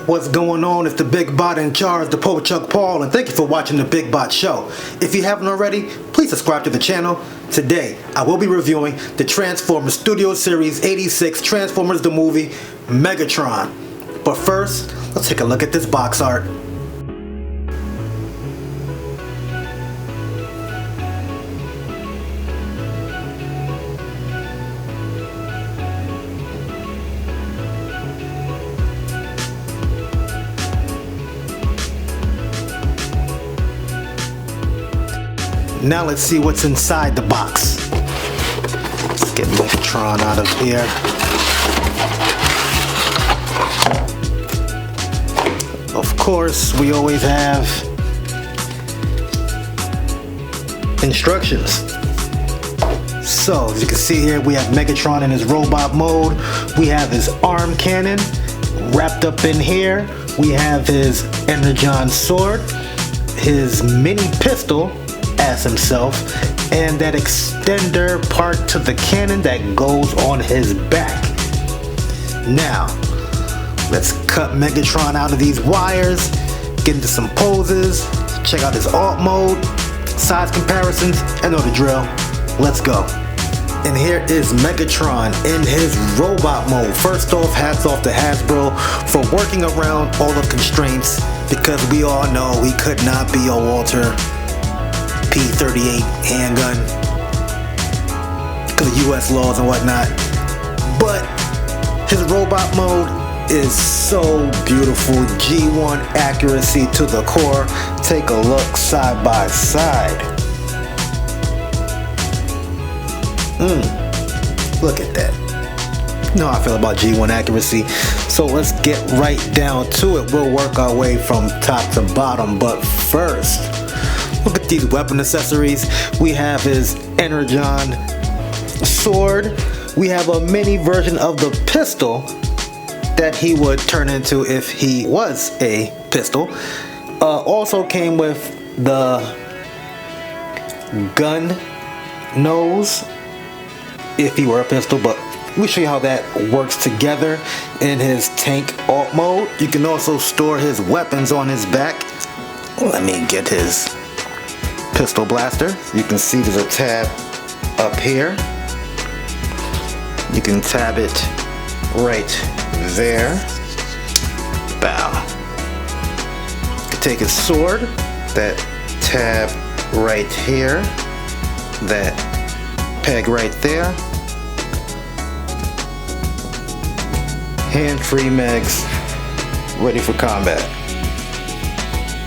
What's going on? It's the Big Bot in charge, the Poe Chuck Paul, and thank you for watching the Big Bot Show. If you haven't already, please subscribe to the channel. Today, I will be reviewing the Transformers Studio Series 86 Transformers the Movie Megatron. But first, let's take a look at this box art. Now let's see what's inside the box. Let's get Megatron out of here. Of course, we always have instructions. So, as you can see here, we have Megatron in his robot mode. We have his arm cannon wrapped up in here. We have his Energon sword, his mini pistol as himself, and that extender part to the cannon that goes on his back. Now, let's cut Megatron out of these wires, get into some poses, check out his alt mode, size comparisons, and know the drill. Let's go. And here is Megatron in his robot mode. First off, hats off to Hasbro for working around all the constraints, because we all know he could not be a Walter P38 handgun because of US laws and whatnot. But his robot mode is so beautiful. G1 accuracy to the core. Take a look side by side. Look at that. You know how I feel about G1 accuracy. So let's get right down to it. We'll work our way from top to bottom. But first, look at these weapon accessories. We have his Energon sword. We have a mini version of the pistol that he would turn into if he was a pistol. Also came with the gun nose if he were a pistol, but we'll show you how that works together in his tank alt mode. You can also store his weapons on his back. Let me get his pistol blaster. You can see there's a tab up here. You can tab it right there. Bow. You can take his sword, that tab right here, that peg right there. Hand-free mags, ready for combat.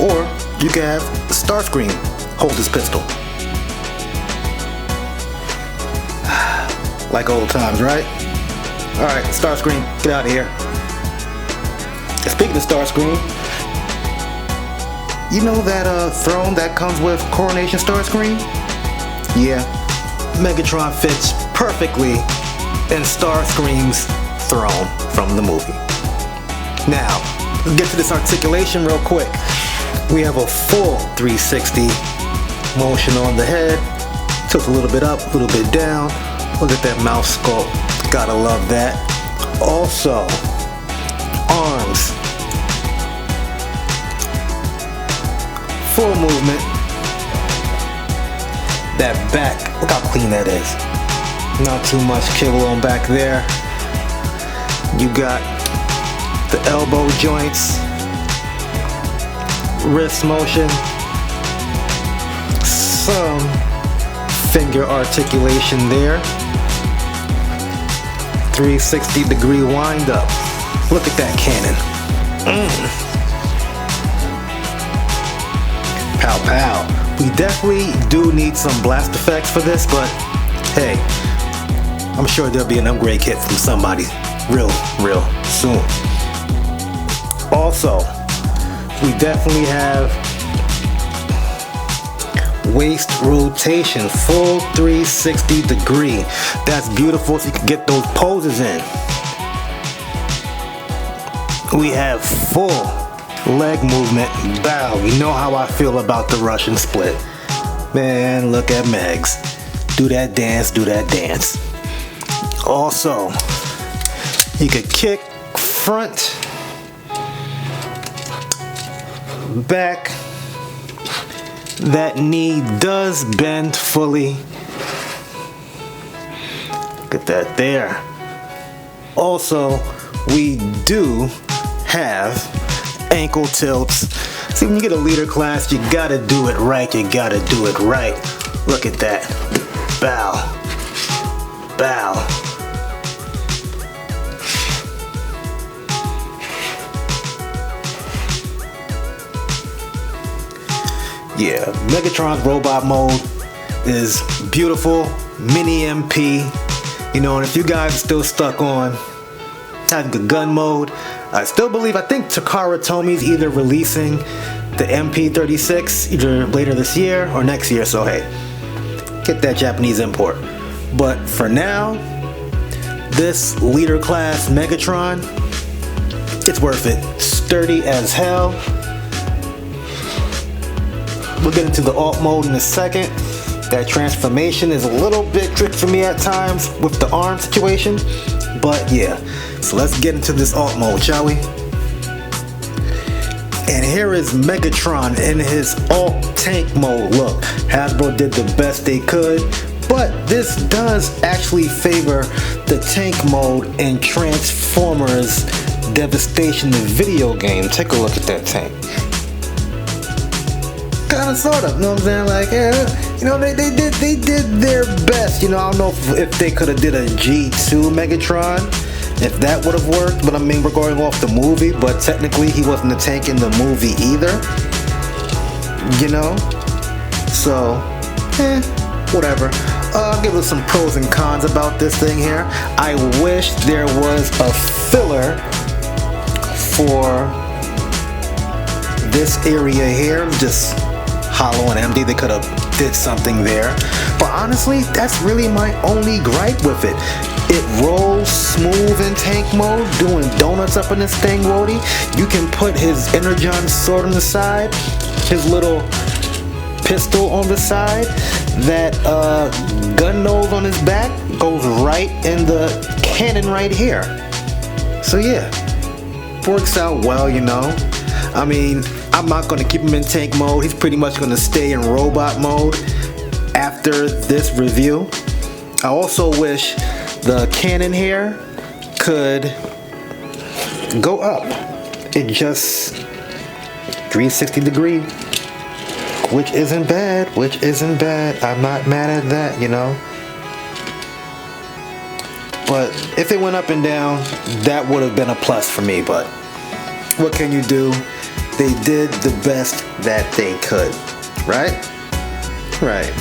Or you can have Starscream hold his pistol. Like old times, right? Alright, Starscream, get out of here. Speaking of Starscream, you know that throne that comes with Coronation Starscream? Yeah, Megatron fits perfectly in Starscream's throne from the movie. Now, let's get to this articulation real quick. We have a full 360 motion on the head. Tilt a little bit up, a little bit down. Look at that mouth sculpt. Gotta love that. Also, arms. Full movement. That back, look how clean that is. Not too much kibble on back there. You got the elbow joints, wrist motion, some finger articulation there, 360-degree wind up. Look at that cannon. Pow pow. We definitely do need some blast effects for this, but hey, I'm sure there'll be an upgrade kit from somebody real soon. Also, we definitely have waist rotation, full 360 degree. That's beautiful, so you can get those poses in. We have full leg movement. Bow. You know how I feel about the Russian split. Man, look at Megs. Do that dance, do that dance. Also, you could kick front back. That knee does bend fully. Look at that there. Also, we do have ankle tilts. See, when you get a leader class, you gotta do it right. You gotta do it right. Look at that. Bow. Bow. Yeah, Megatron's robot mode is beautiful, mini MP, you know, and if you guys are still stuck on having the gun mode, I think Takara Tomi's either releasing the MP36 either later this year or next year, so hey, get that Japanese import. But for now, this leader class Megatron, it's worth it. Sturdy as hell. We'll get into the alt mode in a second. That transformation is a little bit tricky for me at times with the arm situation, but yeah. So let's get into this alt mode, shall we? And here is Megatron in his alt tank mode. Look, Hasbro did the best they could, but this does actually favor the tank mode in Transformers Devastation, the video game. Take a look at that tank. Kind of, sort of, you know what I'm saying? Like, yeah, you know, they did their best. You know, I don't know if they could have did a G2 Megatron, if that would have worked. But I mean, we're going off the movie, but technically he wasn't a tank in the movie either. You know, so whatever. I'll give us some pros and cons about this thing here. I wish there was a filler for this area here, just hollow and empty. They could have did something there, but honestly, that's really my only gripe with it. It rolls smooth in tank mode, doing donuts up in this thing, Wody. You can put his Energon sword on the side, his little pistol on the side, that gun nose on his back goes right in the cannon right here. So yeah, works out well, you know. I mean, I'm not going to keep him in tank mode. He's pretty much going to stay in robot mode after this review. I also wish the cannon here could go up. It just 360 degree, which isn't bad, I'm not mad at that, you know. But if it went up and down, that would have been a plus for me, but what can you do? They did the best that they could, right? Right.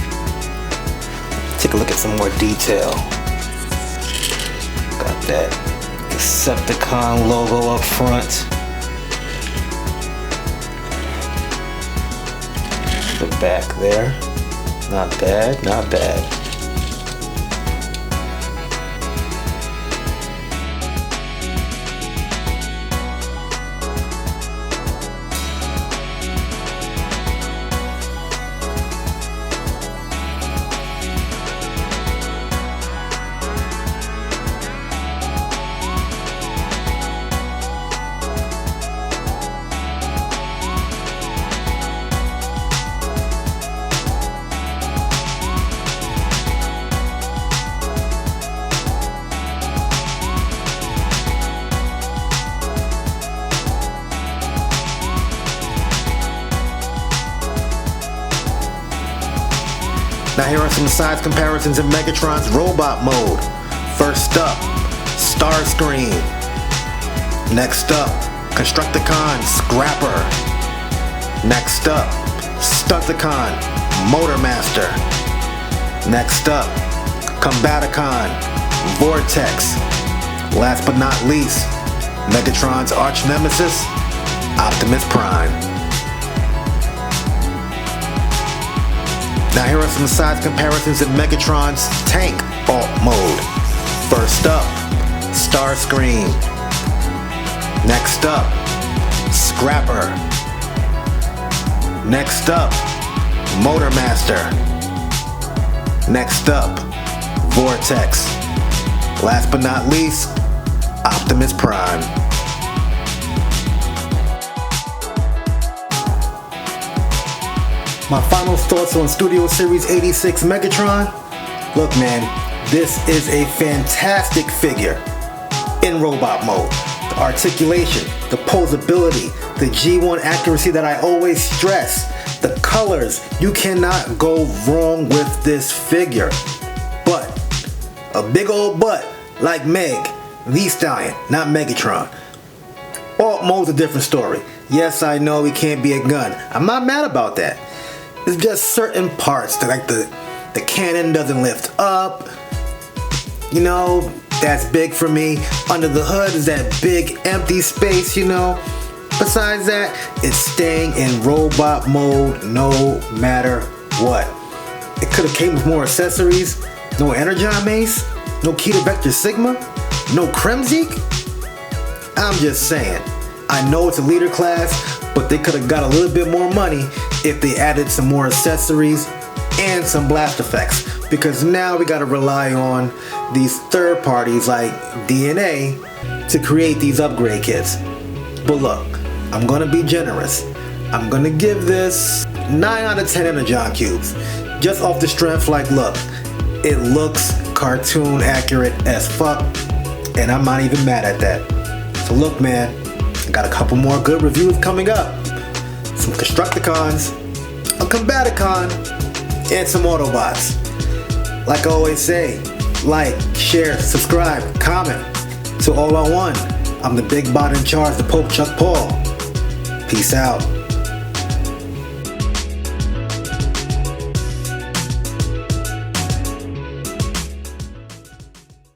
Take a look at some more detail. Got that Decepticon logo up front. The back there. Not bad, not bad. Now here are some size comparisons in Megatron's robot mode. First up, Starscream. Next up, Constructicon Scrapper. Next up, Stunticon Motormaster. Next up, Combaticon Vortex. Last but not least, Megatron's arch nemesis, Optimus Prime. Now here are some size comparisons in Megatron's tank alt mode. First up, Starscream. Next up, Scrapper. Next up, Motormaster. Next up, Vortex. Last but not least, Optimus Prime. My final thoughts on Studio Series 86 Megatron. Look man, this is a fantastic figure in robot mode. The articulation, the posability, the G1 accuracy that I always stress, the colors, you cannot go wrong with this figure. But, a big old butt like Meg, the Stallion, not Megatron. Alt mode's a different story. Yes, I know he can't be a gun. I'm not mad about that. It's just certain parts that like the cannon doesn't lift up. You know, that's big for me. Under the hood is that big empty space, you know. Besides that, it's staying in robot mode no matter what. It could have came with more accessories. No Energon Mace, no Keter Vector Sigma, no Kremzik. I'm just saying. I know it's a leader class, but they could have got a little bit more money if they added some more accessories and some blast effects. Because now we gotta rely on these third parties like DNA to create these upgrade kits. But look, I'm gonna be generous. I'm gonna give this 9 out of 10 Energon cubes. Just off the strength, like look, it looks cartoon accurate as fuck, and I'm not even mad at that. So look man, I got a couple more good reviews coming up. Some Constructicons, a Combaticon, and some Autobots. Like I always say, like, share, subscribe, comment. So all I want, I'm the big bot in charge, the Pope Chuck Paul. Peace out.